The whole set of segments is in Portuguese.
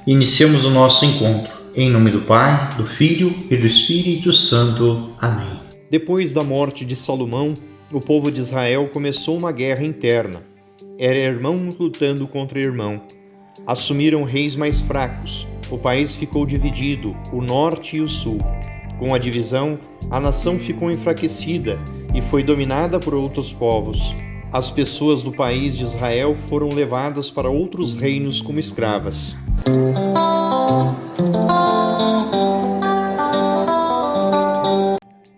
Iniciamos o nosso encontro. Em nome do Pai, do Filho e do Espírito Santo. Amém. Depois da morte de Salomão, o povo de Israel começou uma guerra interna. Era irmão lutando contra irmão. Assumiram reis mais fracos. O país ficou dividido, o norte e o sul. Com a divisão, a nação ficou enfraquecida e foi dominada por outros povos. As pessoas do país de Israel foram levadas para outros reinos como escravas.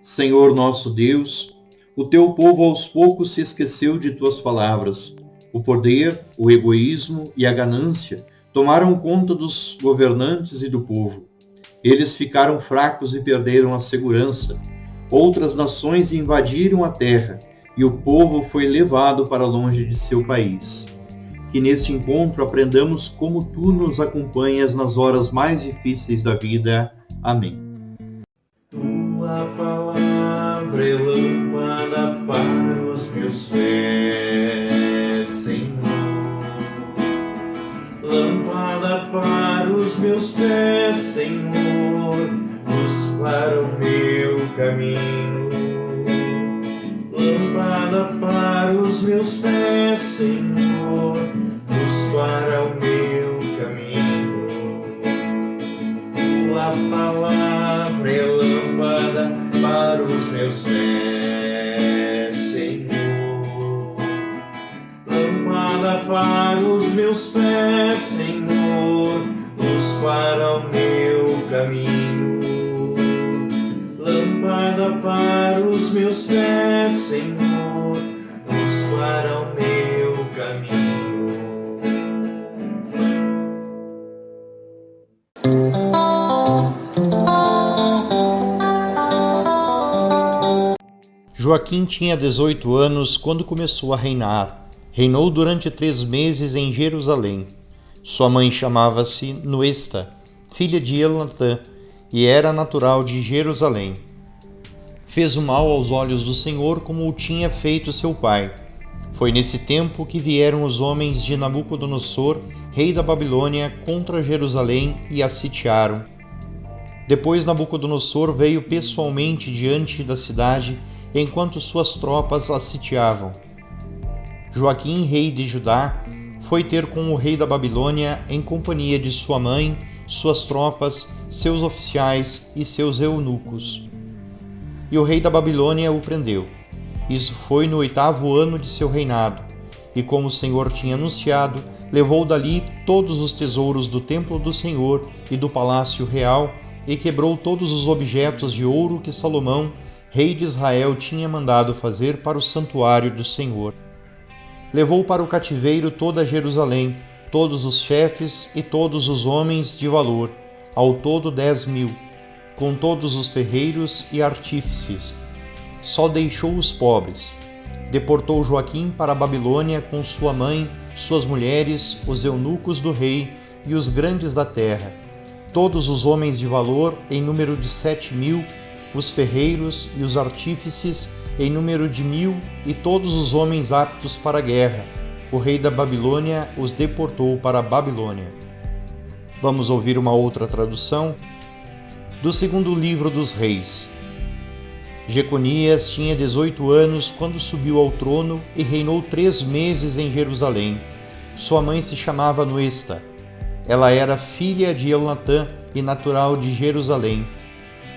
Senhor nosso Deus, o teu povo aos poucos se esqueceu de tuas palavras. O poder, o egoísmo e a ganância tomaram conta dos governantes e do povo. Eles ficaram fracos e perderam a segurança. Outras nações invadiram a terra e o povo foi levado para longe de seu país. Que neste encontro aprendamos como tu nos acompanhas nas horas mais difíceis da vida. Amém. Tua palavra é lâmpada para os meus pés, Senhor. Lâmpada para os meus pés, Senhor, luz para o meu caminho. Lâmpada para os meus pés, Senhor, luz para o meu caminho. Tua palavra é lâmpada para os meus pés, Senhor. Lâmpada para os meus pés, Senhor, luz para o meu caminho. Lâmpada para os meus pés, Senhor, luz para o meu caminho. Joaquim tinha 18 anos quando começou a reinar. Reinou durante 3 meses em Jerusalém. Sua mãe chamava-se Noesta, filha de Elnatã, e era natural de Jerusalém. Fez o mal aos olhos do Senhor como o tinha feito seu pai. Foi nesse tempo que vieram os homens de Nabucodonosor, rei da Babilônia, contra Jerusalém e a sitiaram. Depois Nabucodonosor veio pessoalmente diante da cidade, enquanto suas tropas a sitiavam. Joaquim, rei de Judá, foi ter com o rei da Babilônia em companhia de sua mãe, suas tropas, seus oficiais e seus eunucos. E o rei da Babilônia o prendeu. Isso foi no 8º ano de seu reinado, e como o Senhor tinha anunciado, levou dali todos os tesouros do templo do Senhor e do palácio real, e quebrou todos os objetos de ouro que Salomão, rei de Israel, tinha mandado fazer para o santuário do Senhor. Levou para o cativeiro toda Jerusalém, todos os chefes e todos os homens de valor, ao todo 10.000, com todos os ferreiros e artífices. Só deixou os pobres. Deportou Joaquim para a Babilônia com sua mãe, suas mulheres, os eunucos do rei e os grandes da terra, todos os homens de valor em número de 7.000, os ferreiros e os artífices em número de 1.000 e todos os homens aptos para a guerra. O rei da Babilônia os deportou para a Babilônia. Vamos ouvir uma outra tradução do segundo livro dos Reis. Jeconias tinha 18 anos quando subiu ao trono e reinou 3 meses em Jerusalém. Sua mãe se chamava Noesta. Ela era filha de Elnatã e natural de Jerusalém.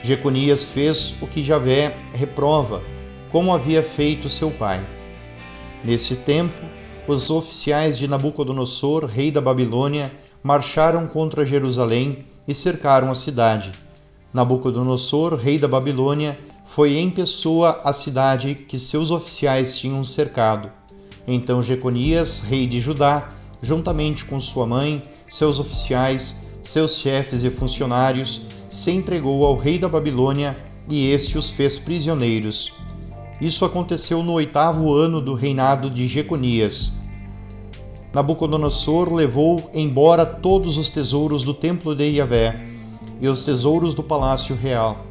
Jeconias fez o que Javé reprova, como havia feito seu pai. Nesse tempo, os oficiais de Nabucodonosor, rei da Babilônia, marcharam contra Jerusalém e cercaram a cidade. Nabucodonosor, rei da Babilônia, foi em pessoa à cidade que seus oficiais tinham cercado. Então Jeconias, rei de Judá, juntamente com sua mãe, seus oficiais, seus chefes e funcionários, se entregou ao rei da Babilônia e este os fez prisioneiros. Isso aconteceu no 8º ano do reinado de Jeconias. Nabucodonosor levou embora todos os tesouros do templo de Javé e os tesouros do palácio real.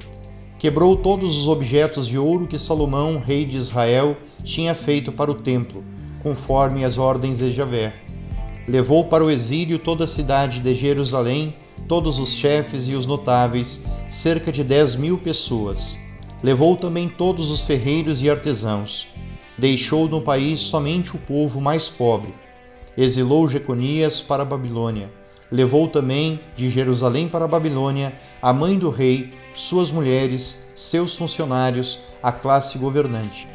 Quebrou todos os objetos de ouro que Salomão, rei de Israel, tinha feito para o templo, conforme as ordens de Javé. Levou para o exílio toda a cidade de Jerusalém, todos os chefes e os notáveis, cerca de 10.000 pessoas. Levou também todos os ferreiros e artesãos. Deixou no país somente o povo mais pobre. Exilou Jeconias para a Babilônia. Levou também de Jerusalém para a Babilônia a mãe do rei, suas mulheres, seus funcionários, a classe governante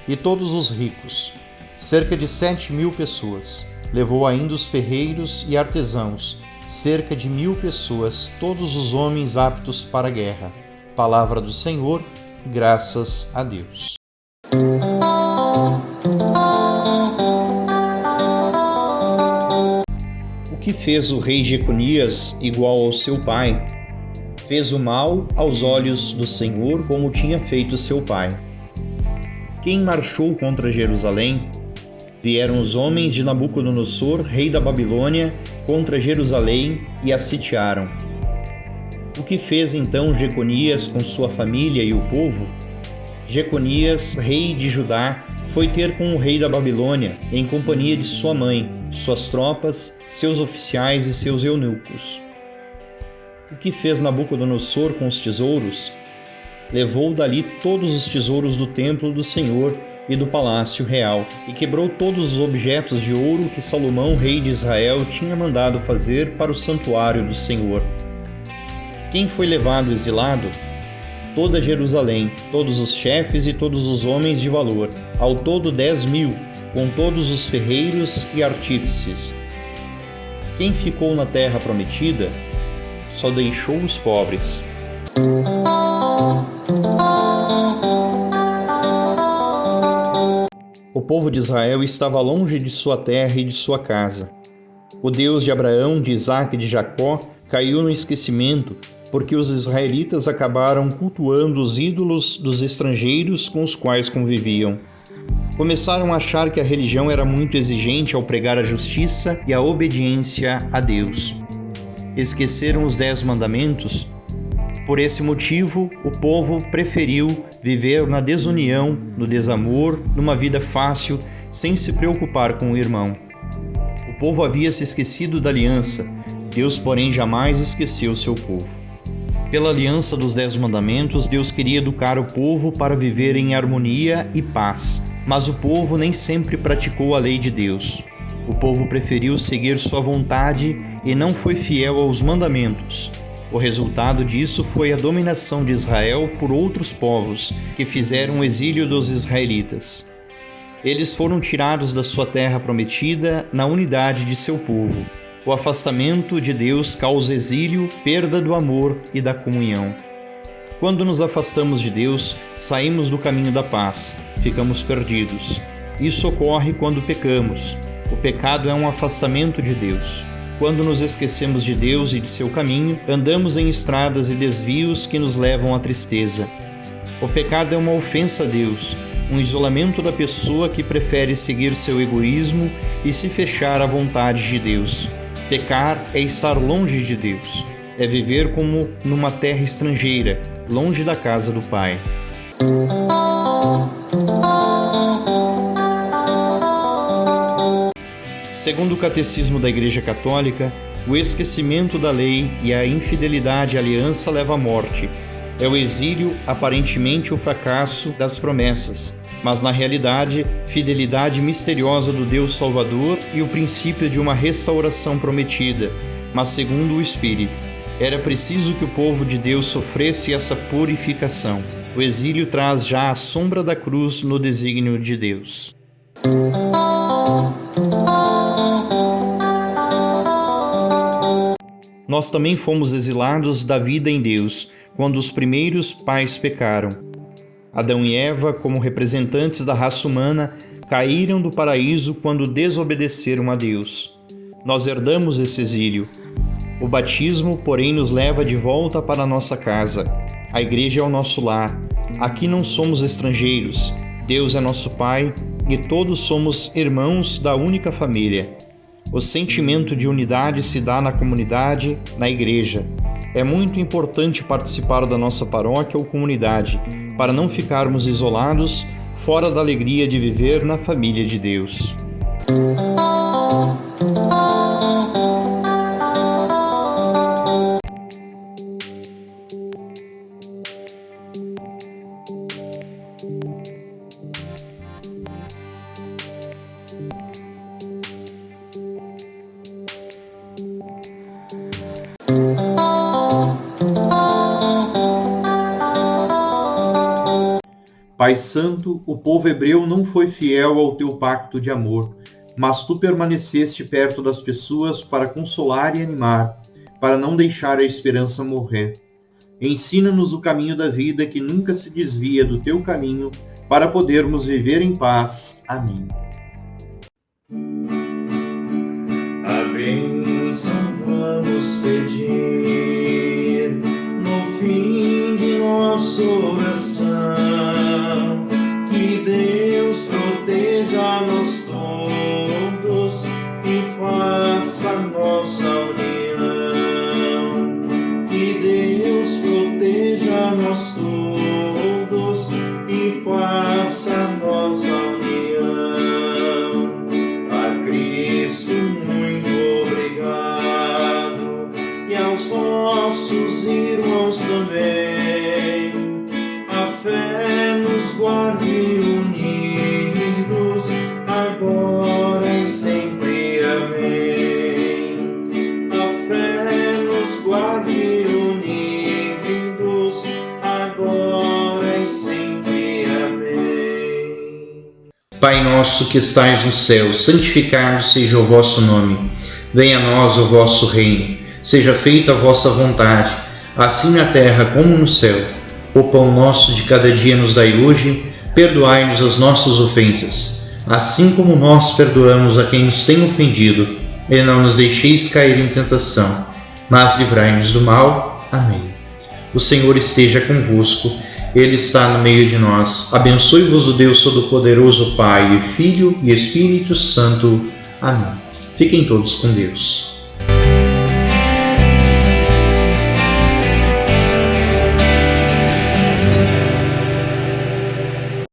e todos os ricos, cerca de 7.000 pessoas. Levou ainda os ferreiros e artesãos, cerca de 1.000 pessoas, todos os homens aptos para a guerra. Palavra do Senhor, graças a Deus. O que fez o rei Jeconias igual ao seu pai? Fez o mal aos olhos do Senhor, como tinha feito seu pai. Quem marchou contra Jerusalém? Vieram os homens de Nabucodonosor, rei da Babilônia, contra Jerusalém e a sitiaram. O que fez então Jeconias com sua família e o povo? Jeconias, rei de Judá, foi ter com o rei da Babilônia, em companhia de sua mãe, suas tropas, seus oficiais e seus eunucos. O que fez Nabucodonosor com os tesouros? Levou dali todos os tesouros do templo do Senhor e do palácio real, e quebrou todos os objetos de ouro que Salomão, rei de Israel, tinha mandado fazer para o santuário do Senhor. Quem foi levado exilado? Toda Jerusalém, todos os chefes e todos os homens de valor, ao todo 10.000, com todos os ferreiros e artífices. Quem ficou na terra prometida? Só deixou os pobres. O povo de Israel estava longe de sua terra e de sua casa. O Deus de Abraão, de Isaque e de Jacó caiu no esquecimento, porque os israelitas acabaram cultuando os ídolos dos estrangeiros com os quais conviviam. Começaram a achar que a religião era muito exigente ao pregar a justiça e a obediência a Deus. Esqueceram os 10 mandamentos. Por esse motivo, o povo preferiu viver na desunião, no desamor, numa vida fácil, sem se preocupar com o irmão. O povo havia se esquecido da aliança, Deus, porém, jamais esqueceu seu povo. Pela aliança dos 10 mandamentos, Deus queria educar o povo para viver em harmonia e paz, mas o povo nem sempre praticou a lei de Deus. O povo preferiu seguir sua vontade e não foi fiel aos mandamentos. O resultado disso foi a dominação de Israel por outros povos, que fizeram o exílio dos israelitas. Eles foram tirados da sua terra prometida na unidade de seu povo. O afastamento de Deus causa exílio, perda do amor e da comunhão. Quando nos afastamos de Deus, saímos do caminho da paz, ficamos perdidos. Isso ocorre quando pecamos. O pecado é um afastamento de Deus. Quando nos esquecemos de Deus e de seu caminho, andamos em estradas e desvios que nos levam à tristeza. O pecado é uma ofensa a Deus, um isolamento da pessoa que prefere seguir seu egoísmo e se fechar à vontade de Deus. Pecar é estar longe de Deus, é viver como numa terra estrangeira, longe da casa do Pai. Segundo o Catecismo da Igreja Católica, o esquecimento da lei e a infidelidade à aliança leva à morte. É o exílio, aparentemente o fracasso das promessas, mas na realidade, fidelidade misteriosa do Deus Salvador e o princípio de uma restauração prometida, mas segundo o Espírito. Era preciso que o povo de Deus sofresse essa purificação. O exílio traz já a sombra da cruz no desígnio de Deus. Nós também fomos exilados da vida em Deus, quando os primeiros pais pecaram. Adão e Eva, como representantes da raça humana, caíram do paraíso quando desobedeceram a Deus. Nós herdamos esse exílio. O batismo, porém, nos leva de volta para a nossa casa. A igreja é o nosso lar. Aqui não somos estrangeiros. Deus é nosso Pai e todos somos irmãos da única família. O sentimento de unidade se dá na comunidade, na igreja. É muito importante participar da nossa paróquia ou comunidade, para não ficarmos isolados, fora da alegria de viver na família de Deus. Pai Santo, o povo hebreu não foi fiel ao teu pacto de amor, mas tu permaneceste perto das pessoas para consolar e animar, para não deixar a esperança morrer. Ensina-nos o caminho da vida que nunca se desvia do teu caminho, para podermos viver em paz. Amém. A bênção vamos pedir no fim de nossa oração, que Deus proteja-nos todos e faça nossa união. Que Deus proteja-nos todos e faça nossa união. A Cristo muito obrigado, e aos nossos irmãos também. A fé nos guarde unidos, agora e sempre. Amém. A fé nos guarde unidos, agora e sempre. Amém. Pai nosso que estais no céu, santificado seja o vosso nome. Venha a nós o vosso reino. Seja feita a vossa vontade, assim na terra como no céu. O pão nosso de cada dia nos dai hoje. Perdoai-nos as nossas ofensas, assim como nós perdoamos a quem nos tem ofendido. E não nos deixeis cair em tentação, mas livrai-nos do mal. Amém. O Senhor esteja convosco. Ele está no meio de nós. Abençoe-vos o Deus Todo-Poderoso, Pai, Filho e Espírito Santo. Amém. Fiquem todos com Deus.